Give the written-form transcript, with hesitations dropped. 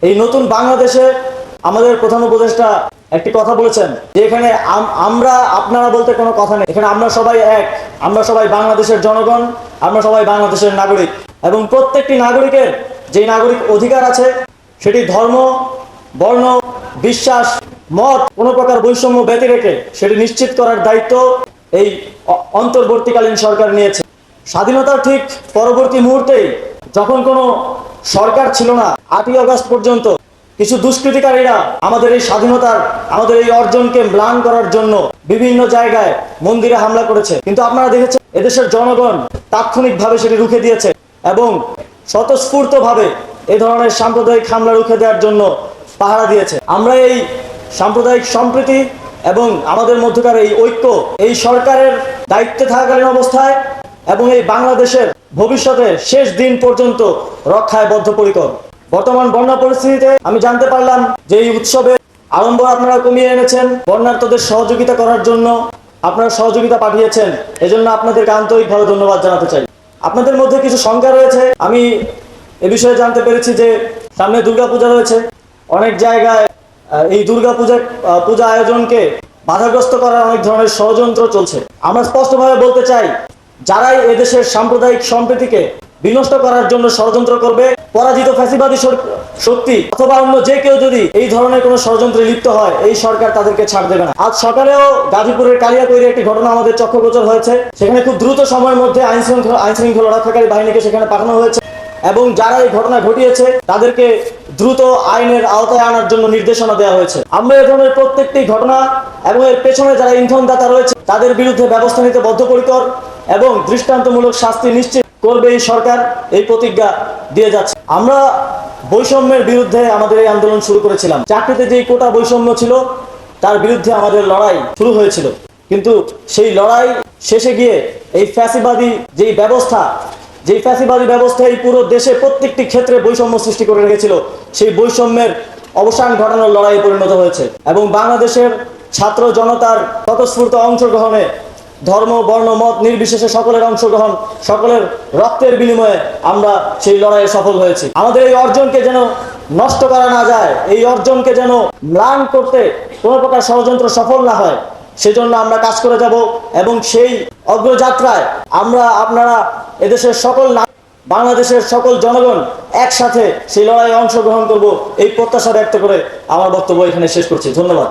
এই নতুন বাংলাদেশে আমাদের প্রধান উপদেষ্টা একটি কথা বলেছেন যে এখানে আমরা আপনারা বলতে কোনো কথা নেই, এখানে আমরা সবাই এক, আমরা সবাই বাংলাদেশের জনগণ, আমরা সবাই বাংলাদেশের নাগরিক এবং প্রত্যেকটি নাগরিকের যে নাগরিক অধিকার আছে সেটি ধর্ম, বর্ণ, বিশ্বাস, মত কোনো প্রকার বৈষম্য ব্যতি রেখে সেটি নিশ্চিত করার দায়িত্ব এই অন্তর্বর্তীকালীন সরকার নিয়েছে। স্বাধীনতার ঠিক পরবর্তী মুহূর্তেই যখন কোনো সরকার ছিল না, 8ই আগস্ট পর্যন্ত কিছু দুষ্কৃতিকারীরা আমাদের এই স্বাধীনতার, আমাদের এই অর্জনকে ম্লান করার জন্য বিভিন্ন জায়গায় মন্দিরে হামলা করেছে, কিন্তু আপনারা দেখেছেন এদেশের জনগণ তাৎক্ষণিকভাবে সেটি রুখে দিয়েছে এবং স্বতঃস্ফূর্তভাবে এই ধরনের সাম্প্রদায়িক হামলা রুখে দেওয়ার জন্য পাহারা দিয়েছে। আমরা এই সাম্প্রদায়িক সম্প্রীতি এবং আমাদের মধ্যকার এই ঐক্য এই সরকারের দায়িত্বে থাকাকালীন অবস্থায় এবং এই বাংলাদেশের ভবিষ্যতে শেষ দিন পর্যন্ত রক্ষায় বদ্ধপরিকর। বর্তমান বন্যা পরিস্থিতিতে আমি জানতে পারলাম যে এই উৎসবের আড়ম্বর আপনারা কমিয়ে এনেছেন, বন্যার্তদের সহযোগিতা করার জন্য আপনারা সহযোগিতা পাঠিয়েছেন, এজন্য আপনাদেরকে আন্তরিকভাবে ধন্যবাদ জানাতে চাই। আপনাদের মধ্যে কিছু শঙ্কা রয়েছে, আমি এ বিষয়ে জানতে পেরেছি যে সামনে দুর্গাপূজা রয়েছে, অনেক জায়গায় এই পূজা আয়োজনকে বাধাগ্রস্ত করার অনেক ধরনের ষড়যন্ত্র চলছে। আমরা স্পষ্টভাবে বলতে চাই, যারাই এদেশের সাম্প্রদায়িক সম্প্রীতিকে বিনষ্ট করার জন্য ষড়যন্ত্র করবে, পরাজিত ফ্যাসিবাদী শক্তি অথবা অন্য যে কেউ যদি এই ধরনের কোনো ষড়যন্ত্রে লিপ্ত হয়, এই সরকার তাদেরকে ছাড় দেবে না। আজ সকালেও গাজীপুরের কালিয়াকৈরে একটি ঘটনা আমাদের চক্ষুগোচর হয়েছে, সেখানে খুব দ্রুত সময়ের মধ্যে আইন শৃঙ্খলা রক্ষাকারী বাহিনীকে সেখানে পাঠানো হয়েছে এবং যারা এই ঘটনা ঘটিয়েছে তাদেরকে দ্রুত আইনের আওতায় আনার জন্য নির্দেশনা দেওয়া হয়েছে। আমরা এই ধরনের প্রত্যেকটি ঘটনা এবং এর পেছনে যারা ইন্ধনদাতা রয়েছে তাদের বিরুদ্ধে ব্যবস্থা নিতে বদ্ধপরিকর এবং দৃষ্টান্তমূলক শাস্তি নিশ্চিত করবে এই সরকার, এই প্রতিজ্ঞা দিয়ে যাচ্ছে। আমরা বৈষম্যের বিরুদ্ধে আমাদের এই আন্দোলন শুরু করেছিলাম। চাকরিতে যেই কোটা বৈষম্য ছিল তার বিরুদ্ধে আমাদের লড়াই শুরু হয়েছিল, কিন্তু সেই লড়াই শেষে গিয়ে এই ফ্যাসিবাদী ব্যবস্থা এই পুরো দেশে প্রত্যেকটি ক্ষেত্রে বৈষম্য সৃষ্টি করে রেখেছিল, সেই বৈষম্যের অবসান ঘটানোর লড়াইয়ে পরিণত হয়েছে এবং বাংলাদেশের ছাত্র জনতার স্বতঃস্ফূর্ত অংশগ্রহণে ধর্ম, বর্ণ, মত নির্বিশেষে সকলের অংশগ্রহণ, সকলের রক্তের বিনিময়ে আমরা সেই লড়াইয়ে সফল হয়েছি। আমাদের এই অর্জনকে যেন নষ্ট করা না যায়, এই অর্জনকে যেন ম্লান করতে কোনো প্রকার ষড়যন্ত্র সফল না হয়, সেজন্য আমরা কাজ করে যাব এবং সেই অগ্রযাত্রায় আপনারা এদেশের বাংলাদেশের সকল জনগণ একসাথে সেই লড়াইয়ে অংশগ্রহণ করব, এই প্রত্যাশা ব্যক্ত করে আমার বক্তব্য এখানে শেষ করছি। ধন্যবাদ।